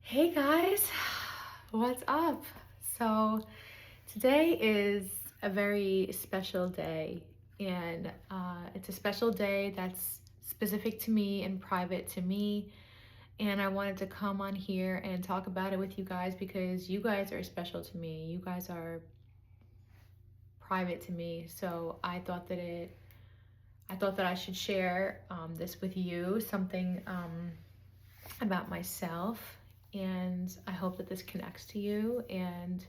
Hey guys, what's up? So today is a very special day, and it's a special day that's specific to me and private to me. And I wanted to come on here and talk about it with you guys because you guys are special to me. You guys are private to me. So I thought that I should share this with you, something about myself, and I hope that this connects to you and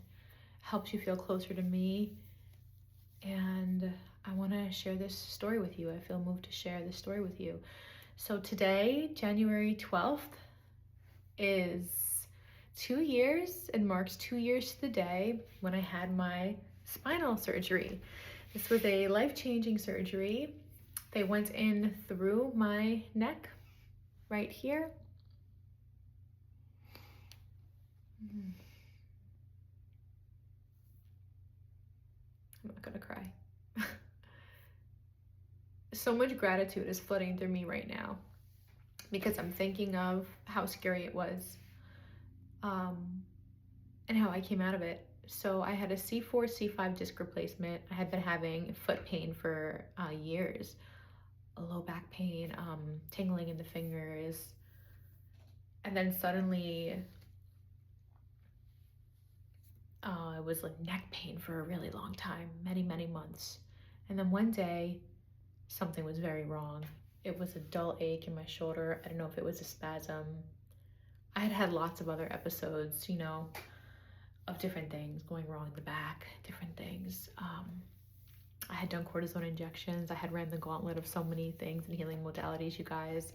helps you feel closer to me. And I want to share this story with you. I feel moved to share this story with you. So today, January 12th, is 2 years. It marks 2 years to the day when I had my spinal surgery. This was a life-changing surgery. They went in through my neck right here. I'm not gonna cry. So much gratitude is flooding through me right now because I'm thinking of how scary it was, and how I came out of it. So I had a C4, C5 disc replacement. I had been having foot pain for years, a low back pain, tingling in the fingers, and then suddenly it was like neck pain for a really long time, many, many months. And then one day, something was very wrong. It was a dull ache in my shoulder. I don't know if it was a spasm. I had had lots of other episodes, of different things going wrong in the back, different things. I had done cortisone injections. I had ran the gauntlet of so many things and healing modalities, you guys.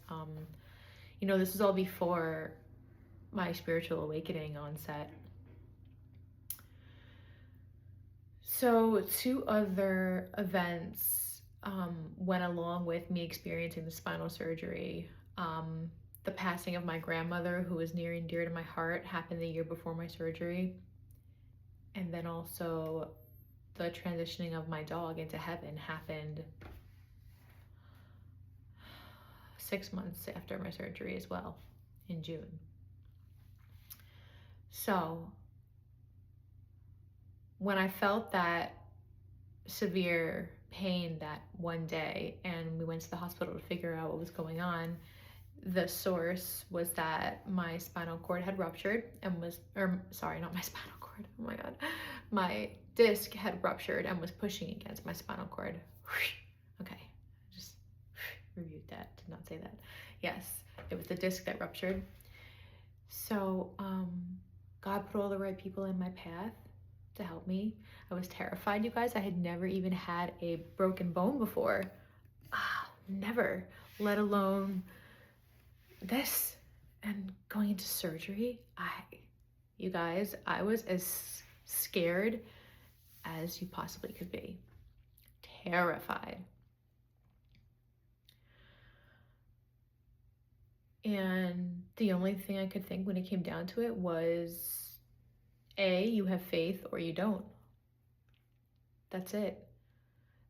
This was all before my spiritual awakening onset. So two other events went along with me experiencing the spinal surgery. The passing of my grandmother, who was near and dear to my heart, happened the year before my surgery. And then also the transitioning of my dog into heaven happened 6 months after my surgery as well, in June. So when I felt that severe pain that one day and we went to the hospital to figure out what was going on, the source was that my spinal cord had ruptured and not my spinal cord, oh my god, my disc had ruptured and was pushing against my spinal cord. Okay, just reviewed that, did not say that. Yes, it was the disc that ruptured. So God put all the right people in my path to help me. I was terrified, you guys. I had never even had a broken bone before. Never, let alone this. And going into surgery, you guys, I was as scared as you possibly could be. Terrified. And the only thing I could think when it came down to it was, A, you have faith or you don't. That's it.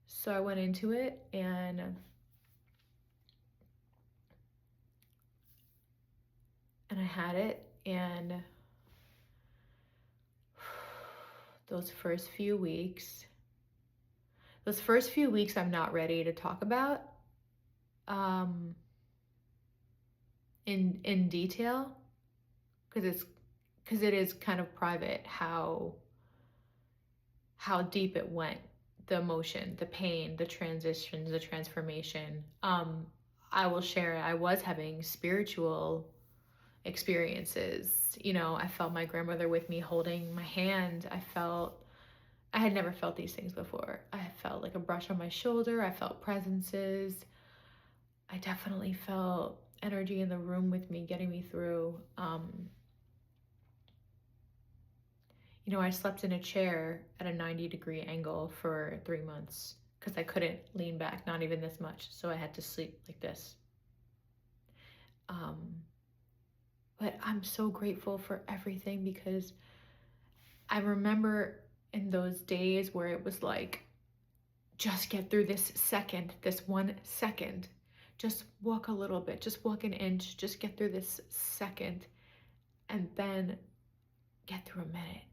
So I went into it and I had it, and those first few weeks I'm not ready to talk about in detail because it is kind of private how deep it went, the emotion, the pain, the transitions, the transformation. I will share, I was having spiritual experiences. I felt my grandmother with me holding my hand. I had never felt these things before. I felt like a brush on my shoulder. I felt presences. I definitely felt energy in the room with me, getting me through. I slept in a chair at a 90-degree angle for 3 months because I couldn't lean back, not even this much. So I had to sleep like this. But I'm so grateful for everything because I remember in those days where it was like, just get through this 1 second. Just walk a little bit, just walk an inch, just get through this second. and then get through a minute,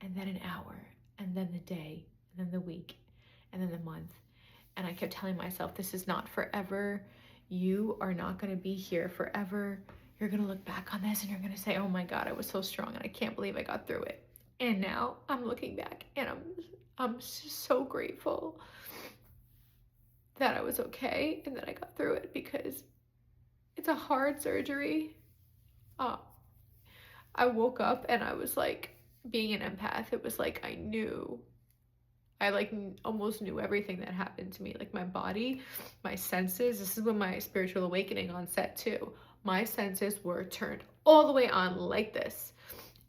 and then an hour, and then the day, and then the week, and then the month. And I kept telling myself, this is not forever. You are not going to be here forever. You're going to look back on this and you're going to say, oh my God, I was so strong and I can't believe I got through it. And now I'm looking back and I'm just so grateful that I was okay and that I got through it, because it's a hard surgery. I woke up and I was like, being an empath, it was like I knew. I like almost knew everything that happened to me. Like my body, my senses. This is when my spiritual awakening on set too. My senses were turned all the way on like this.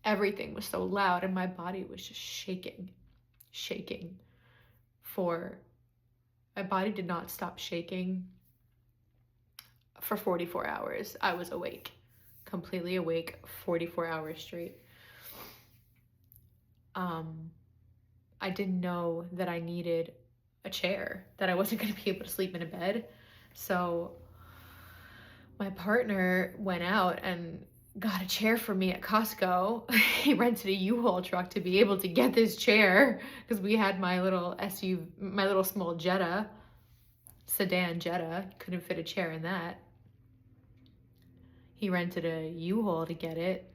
Everything was so loud and my body was just shaking. My body did not stop shaking for 44 hours. I was awake, completely awake, 44 hours straight. I didn't know that I needed a chair, that I wasn't going to be able to sleep in a bed. So my partner went out and got a chair for me at Costco. He rented a U-Haul truck to be able to get this chair, because we had my little SUV, my little small Jetta, sedan Jetta, couldn't fit a chair in that. He rented a U-Haul to get it,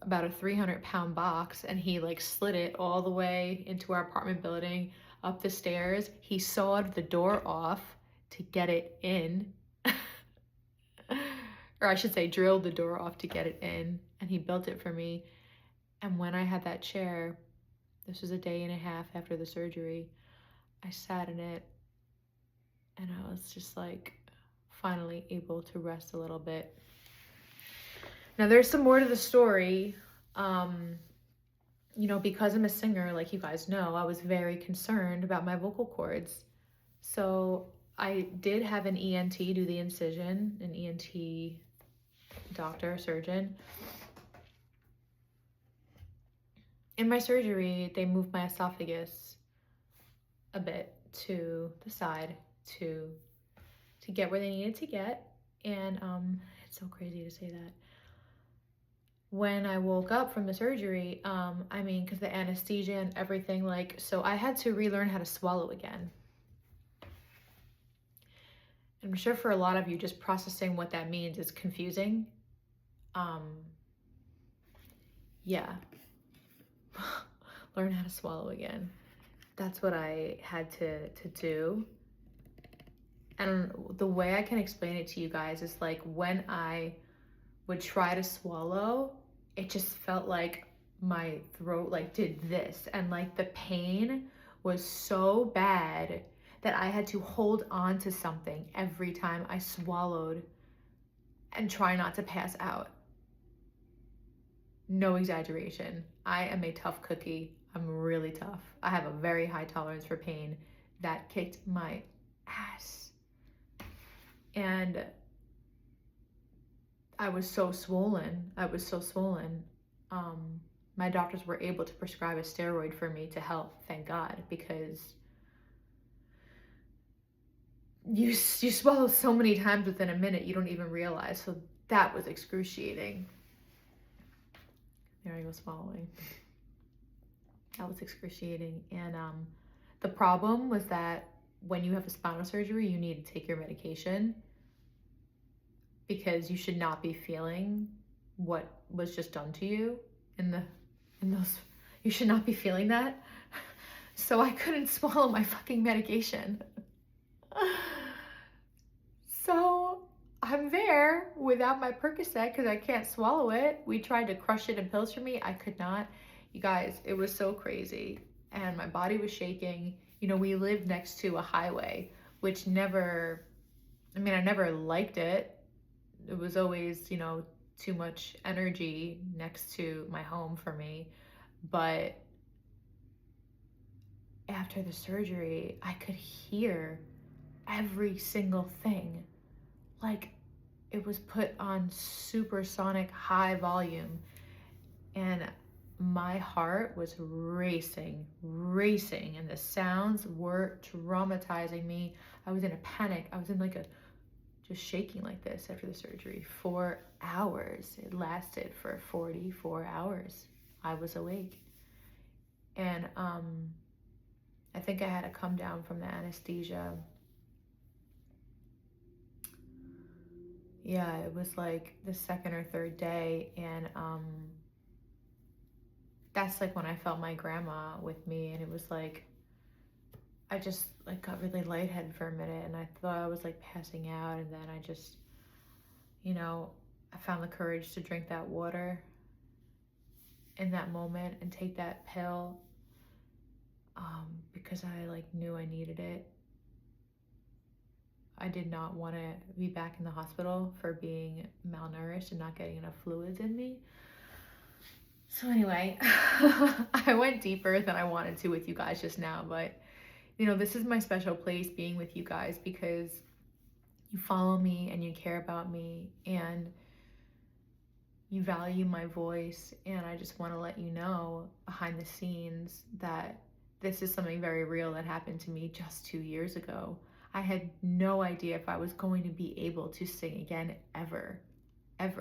about a 300-pound box, and he like slid it all the way into our apartment building, up the stairs. He sawed the door off to get it in. Or I should say drilled the door off to get it in, and he built it for me. And when I had that chair, this was a day and a half after the surgery, I sat in it and I was just like finally able to rest a little bit. Now there's some more to the story. You know, because I'm a singer, like you guys know, I was very concerned about my vocal cords. So I did have an ENT do the incision, an ENT doctor, surgeon. In my surgery, they moved my esophagus a bit to the side to get where they needed to get. And it's so crazy to say that. When I woke up from the surgery, I mean, because the anesthesia and everything, like, so I had to relearn how to swallow again. I'm sure for a lot of you, just processing what that means is confusing. Yeah. Learn how to swallow again. That's what I had to do. And the way I can explain it to you guys is like when I would try to swallow, it just felt like my throat like did this, and like the pain was so bad that I had to hold on to something every time I swallowed and try not to pass out. No exaggeration. I am a tough cookie. I'm really tough. I have a very high tolerance for pain. That kicked my ass. And I was so swollen. My doctors were able to prescribe a steroid for me to help, thank God, because you swallow so many times within a minute you don't even realize. So that was excruciating. There I go swallowing. That was excruciating. And the problem was that when you have a spinal surgery, you need to take your medication, because you should not be feeling what was just done to you in those, you should not be feeling that. So I couldn't swallow my fucking medication. So I'm there without my Percocet because I can't swallow it. We tried to crush it in pills for me. I could not. You guys, it was so crazy. And my body was shaking. You know, we lived next to a highway, which I never liked it. It was always, you know, too much energy next to my home for me. But after the surgery, I could hear every single thing. Like it was put on supersonic high volume, and my heart was racing, and the sounds were traumatizing me. I was in a panic. I was in like a just shaking like this after the surgery. 4 hours. It lasted for 44 hours. I was awake. And I think I had to come down from the anesthesia. Yeah, it was like the second or third day, and that's like when I felt my grandma with me, and it was like I just like got really lightheaded for a minute, and I thought I was like passing out, and then I just, you know, I found the courage to drink that water in that moment and take that pill, because I like knew I needed it. I did not want to be back in the hospital for being malnourished and not getting enough fluids in me. So anyway, I went deeper than I wanted to with you guys just now, but you know, this is my special place being with you guys because you follow me and you care about me and you value my voice, and I just want to let you know behind the scenes that this is something very real that happened to me just 2 years ago. I had no idea if I was going to be able to sing again ever. I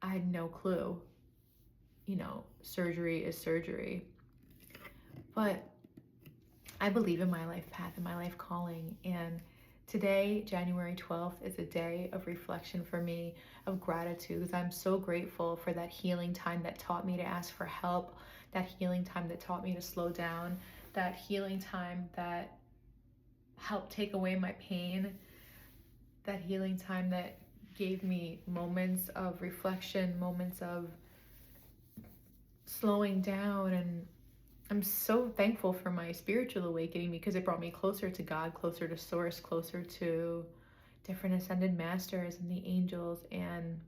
had no clue. You know, surgery is surgery. But I believe in my life path and my life calling, and today, January 12th, is a day of reflection for me, of gratitude, because I'm so grateful for that healing time that taught me to ask for help, that healing time that taught me to slow down, that healing time that helped take away my pain, that healing time that gave me moments of reflection, moments of slowing down. And I'm so thankful for my spiritual awakening because it brought me closer to God, closer to Source, closer to different ascended masters and the angels. And,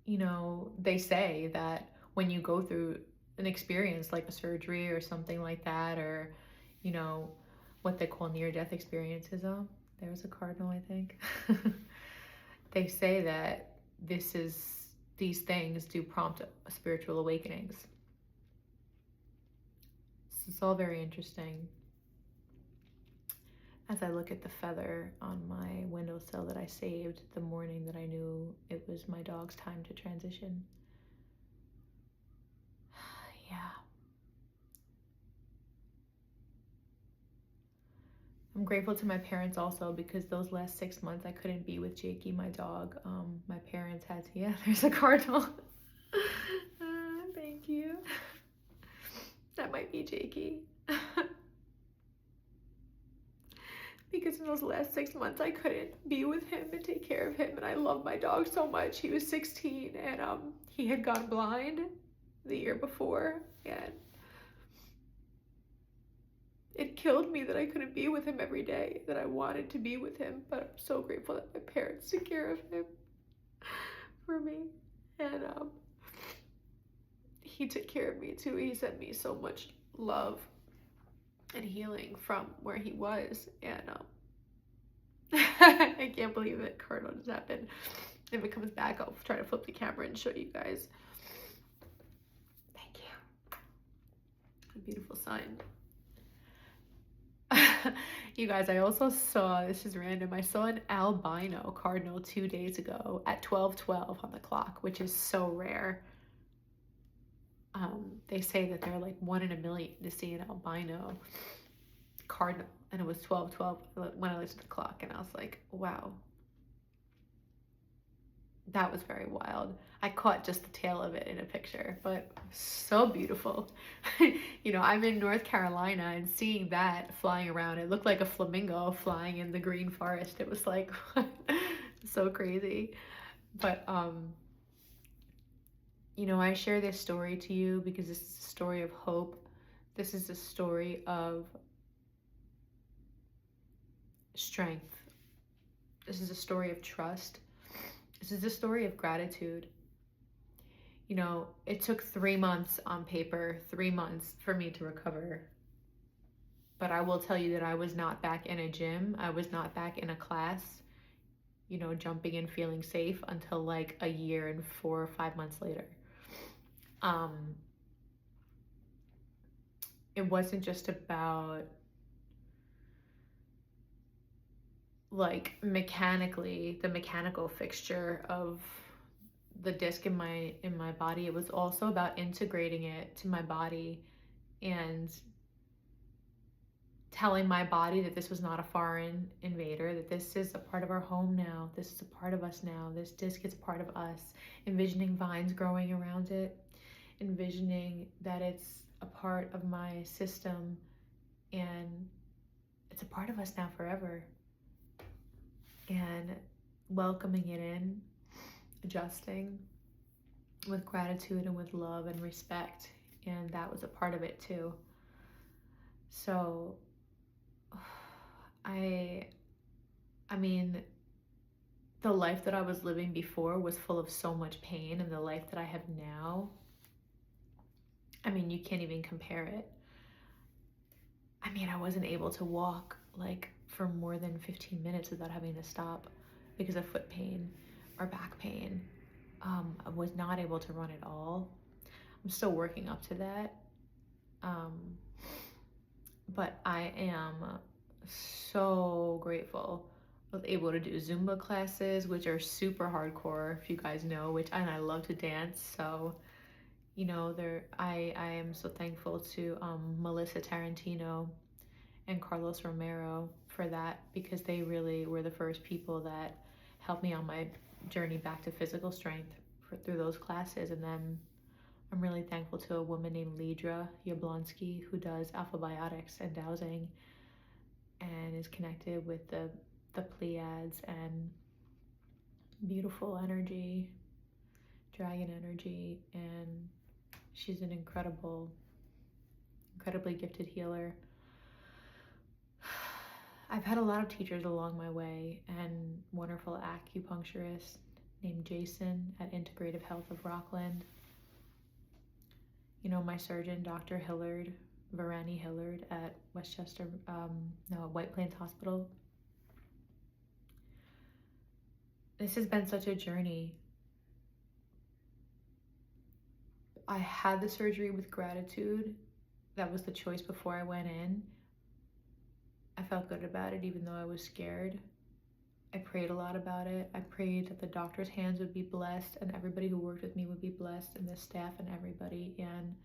you know, they say that when you go through an experience like a surgery or something like that, or, you know, what they call near-death experiences. Oh, there's a cardinal, I think. They say that these things do prompt spiritual awakenings. So it's all very interesting. As I look at the feather on my windowsill that I saved the morning that I knew it was my dog's time to transition. Yeah. I'm grateful to my parents also because those last 6 months I couldn't be with Jakey, my dog. My parents had to, yeah, there's a cardinal. Thank you. That might be Jakey. Because in those last 6 months I couldn't be with him and take care of him, and I love my dog so much. He was 16 and he had gone blind the year before, and it killed me that I couldn't be with him every day, that I wanted to be with him. But I'm so grateful that my parents took care of him for me, and he took care of me too. He sent me so much love and healing from where he was, and I can't believe that Cardinal just happened. If it comes back, I'll try to flip the camera and show you guys. Thank you. A beautiful sign. You guys, I also saw, this is random, I saw an albino cardinal 2 days ago at 12:12 on the clock, which is so rare. They say that they're like 1 in a million to see an albino cardinal, and it was 12:12 when I looked at the clock, and I was like, wow. That was very wild. I caught just the tail of it in a picture, but so beautiful. You know, I'm in North Carolina, and seeing that flying around, it looked like a flamingo flying in the green forest. It was like so crazy. But you know, I share this story to you because this is a story of hope. This is a story of strength. This is a story of trust. This is a story of gratitude. You know, it took 3 months on paper, 3 months for me to recover. But I will tell you that I was not back in a gym. I was not back in a class, you know, jumping and feeling safe until like a year and 4 or 5 months later. It wasn't just about like mechanically, the mechanical fixture of the disc in my body. It was also about integrating it to my body and telling my body that this was not a foreign invader, that this is a part of our home now, this is a part of us now, this disc is a part of us, envisioning vines growing around it, envisioning that it's a part of my system and it's a part of us now forever, and welcoming it in, adjusting with gratitude and with love and respect. And that was a part of it too. So I mean, the life that I was living before was full of so much pain, and the life that I have now, I mean, you can't even compare it. I mean, I wasn't able to walk like for more than 15 minutes without having to stop because of foot pain or back pain. I was not able to run at all. I'm still working up to that. But I am so grateful I was able to do Zumba classes, which are super hardcore, if you guys know, and I love to dance. So, you know, I am so thankful to Melissa Tarantino and Carlos Romero for that, because they really were the first people that helped me on my journey back to physical strength through those classes. And then I'm really thankful to a woman named Lidra Yablonsky who does alpha biotics and dowsing and is connected with the Pleiades and beautiful energy, dragon energy, and she's an incredibly gifted healer. I've had a lot of teachers along my way, and wonderful acupuncturist named Jason at Integrative Health of Rockland. You know, my surgeon, Dr. Hillard, Varani Hillard at White Plains Hospital. This has been such a journey. I had the surgery with gratitude. That was the choice before I went in. I felt good about it, even though I was scared. I prayed a lot about it. I prayed that the doctor's hands would be blessed and everybody who worked with me would be blessed, and the staff and everybody. And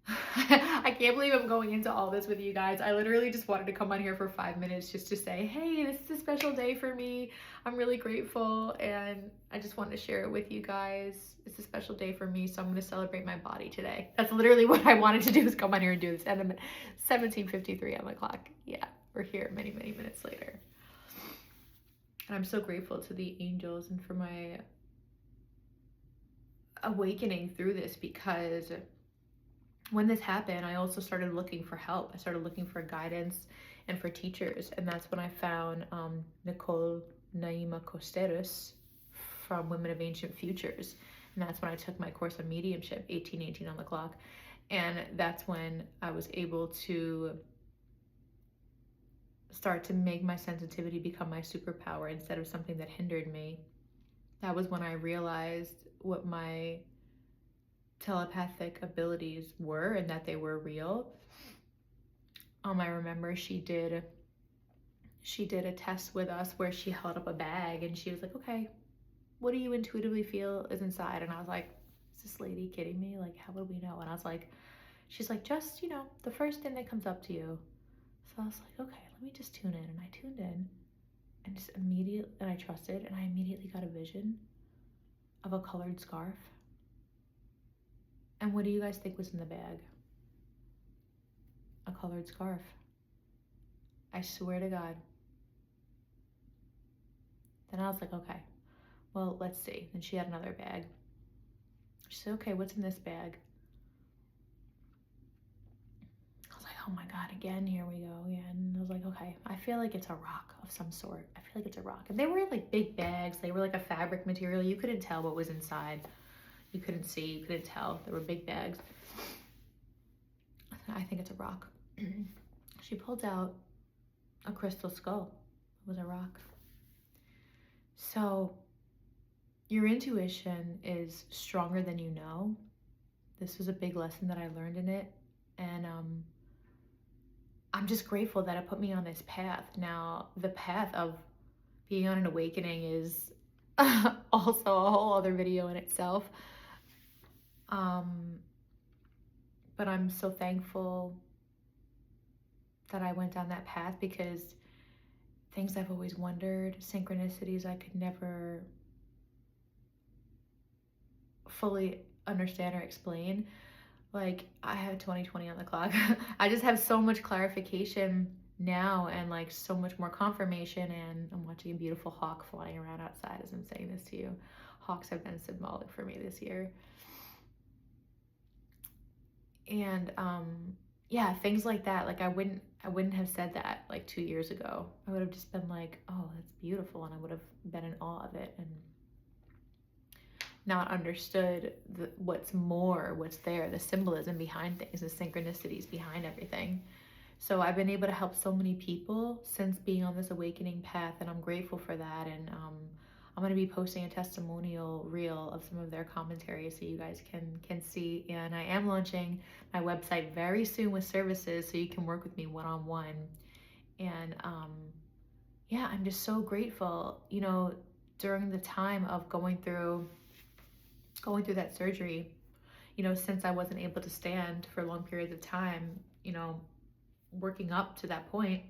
I can't believe I'm going into all this with you guys. I literally just wanted to come on here for 5 minutes just to say, hey, this is a special day for me. I'm really grateful, and I just wanted to share it with you guys. It's a special day for me, so I'm going to celebrate my body today. That's literally what I wanted to do, is come on here and do this. And I'm at 17:53 on the clock. Yeah, we're here many, many minutes later. And I'm so grateful to the angels and for my awakening through this, because when this happened, I also started looking for help. I started looking for guidance and for teachers. And that's when I found Nicole Naima Costeros from Women of Ancient Futures. And that's when I took my course on mediumship, 1818 on the clock. And that's when I was able to start to make my sensitivity become my superpower instead of something that hindered me. That was when I realized what my telepathic abilities were and that they were real. I remember she did a test with us where she held up a bag and she was like, okay, what do you intuitively feel is inside? And I was like, is this lady kidding me? Like, how would we know? And I was like, she's like, just, you know, the first thing that comes up to you. So I was like, okay, let me just tune in. And I tuned in and just immediately, and I trusted, and I immediately got a vision of a colored scarf. And what do you guys think was in the bag? A colored scarf. I swear to God. Then I was like, okay, well, let's see. Then she had another bag. She said, okay, what's in this bag? I was like, oh my God, again, here we go again. And I was like, okay, I feel like it's a rock of some sort. I feel like it's a rock. And they were like big bags. They were like a fabric material. You couldn't tell what was inside. You couldn't see, you couldn't tell. There were big bags. I think it's a rock. She pulled out a crystal skull. It was a rock. So your intuition is stronger than you know. This was a big lesson that I learned in it. And I'm just grateful that it put me on this path. Now, the path of being on an awakening is also a whole other video in itself. But I'm so thankful that I went down that path, because things I've always wondered, synchronicities I could never fully understand or explain. Like, I have 2020 on the clock. I just have so much clarification now, and like so much more confirmation. And I'm watching a beautiful hawk flying around outside as I'm saying this to you. Hawks have been symbolic for me this year. And yeah, things like that. Like, I wouldn't have said that like 2 years ago. I would have just been like, oh, that's beautiful, and I would have been in awe of it, and not understood what's there, the symbolism behind things, the synchronicities behind everything. So I've been able to help so many people since being on this awakening path, and I'm grateful for that. And I'm going to be posting a testimonial reel of some of their commentary so you guys can see. And I am launching my website very soon with services, so you can work with me one-on-one. And yeah, I'm just so grateful. You know, during the time of going through that surgery, you know, since I wasn't able to stand for long periods of time, you know, working up to that point,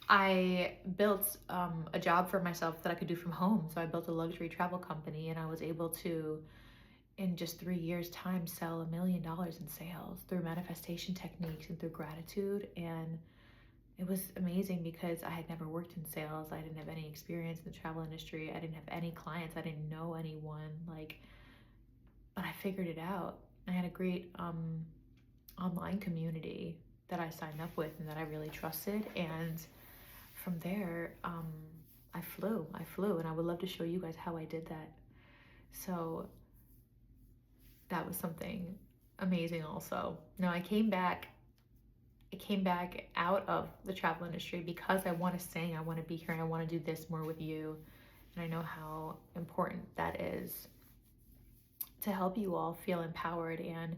I built a job for myself that I could do from home. So I built a luxury travel company, and I was able to, in just 3 years' time, sell $1 million in sales through manifestation techniques and through gratitude. And it was amazing because I had never worked in sales. I didn't have any experience in the travel industry. I didn't have any clients. I didn't know anyone. Like, but I figured it out. I had a great online community that I signed up with and that I really trusted. And from there, I flew, and I would love to show you guys how I did that. So that was something amazing also. Now I came back out of the travel industry because I want to sing, I want to be here, and I want to do this more with you. And I know how important that is to help you all feel empowered. And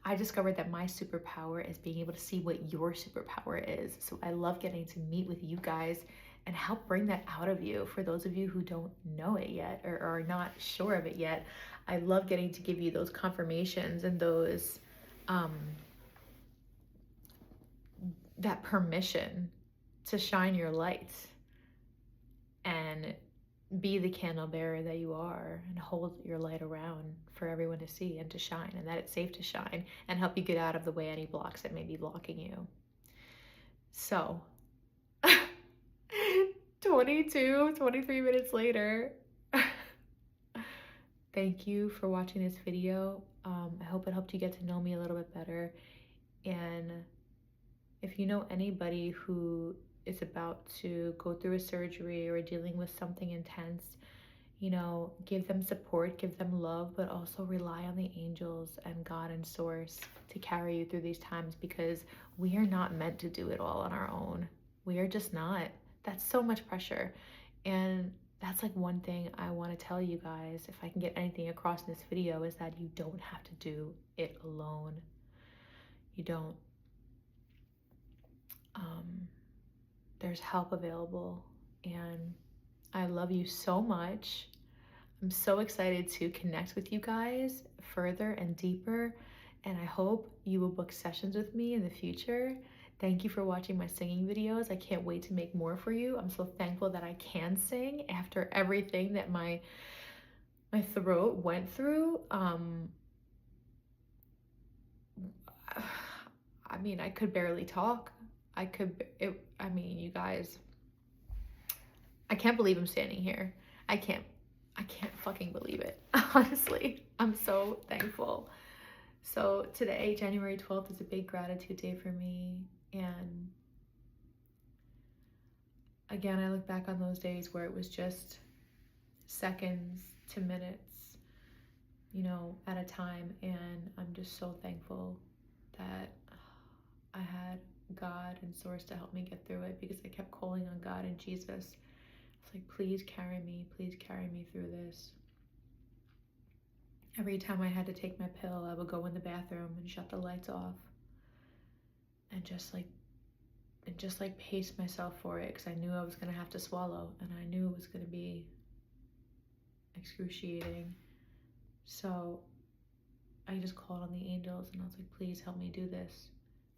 I discovered that my superpower is being able to see what your superpower is. So I love getting to meet with you guys and help bring that out of you. For those of you who don't know it yet, or are not sure of it yet, I love getting to give you those confirmations and those that permission to shine your light and be the candle bearer that you are, and hold your light around for everyone to see and to shine, and that it's safe to shine, and help you get out of the way any blocks that may be blocking you. So 23 minutes later, thank you for watching this video. I hope it helped you get to know me a little bit better. And if you know anybody who is about to go through a surgery or dealing with something intense, you know, give them support, give them love, but also rely on the angels and God and Source to carry you through these times, because we are not meant to do it all on our own. We are just not. That's so much pressure. And that's like one thing I want to tell you guys, if I can get anything across in this video, is that you don't have to do it alone. You don't. There's help available, and I love you so much. I'm so excited to connect with you guys further and deeper, and I hope you will book sessions with me in the future. Thank you for watching my singing videos. I can't wait to make more for you. I'm so thankful that I can sing after everything that my throat went through. I mean, I could barely talk. I mean, you guys, I can't believe I'm standing here. I can't fucking believe it. Honestly, I'm so thankful. So today, January 12th, is a big gratitude day for me. And again, I look back on those days where it was just seconds to minutes, you know, at a time. And I'm just so thankful that I had God and Source to help me get through it, because I kept calling on God and Jesus. It's like, please carry me through this. Every time I had to take my pill, I would go in the bathroom and shut the lights off and just like and just like pace myself for it, because I knew I was gonna have to swallow, and I knew it was gonna be excruciating. So I just called on the angels and I was like, please help me do this.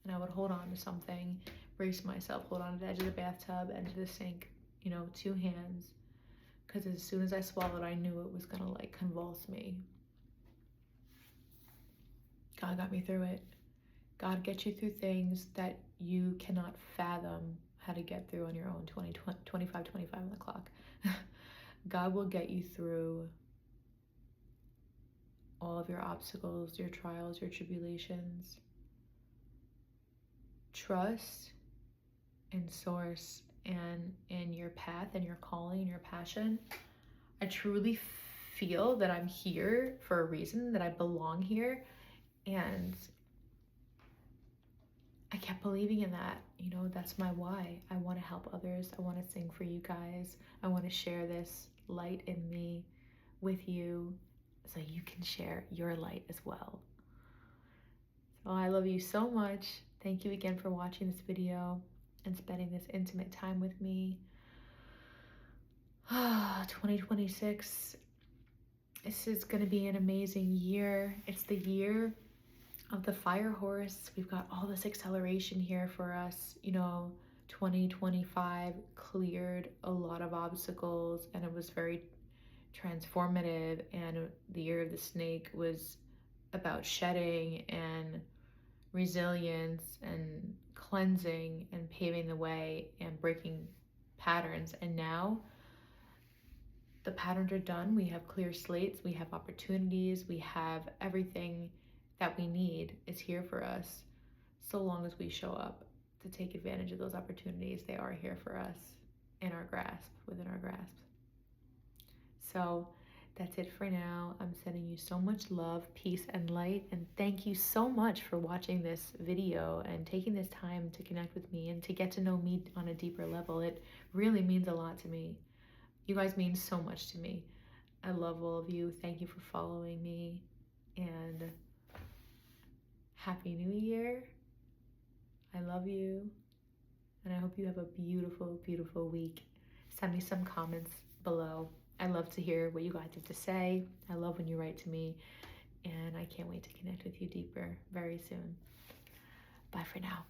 And I would hold on to something, brace myself, hold on to the edge of the bathtub, edge of the sink, you know, 2 hands. Because as soon as I swallowed, I knew it was gonna like convulse me. God got me through it. God gets you through things that you cannot fathom how to get through on your own. 25 on the clock. God will get you through all of your obstacles, your trials, your tribulations. Trust in source and in your path and your calling and your passion. I truly feel that I'm here for a reason, that I belong here, and I kept believing in that. You know, that's my why. I want to help others. I want to sing for you guys. I want to share this light in me with you so you can share your light as well. So I love you so much. Thank you again for watching this video and spending this intimate time with me. 2026, this is going to be an amazing year. It's the year of the fire horse. We've got all this acceleration here for us. You know, 2025 cleared a lot of obstacles and it was very transformative, and the year of the snake was about shedding and resilience and cleansing and paving the way and breaking patterns. And now the patterns are done. We have clear slates, we have opportunities, we have everything that we need is here for us, so long as we show up to take advantage of those opportunities. They are here for us, in our grasp, within our grasp. So that's it for now. I'm sending you so much love, peace, and light, and thank you so much for watching this video and taking this time to connect with me and to get to know me on a deeper level. It really means a lot to me. You guys mean so much to me. I love all of you. Thank you for following me, and Happy New Year. I love you, and I hope you have a beautiful, beautiful week. Send me some comments below. I love to hear what you guys have to say. I love when you write to me, and I can't wait to connect with you deeper very soon. Bye for now.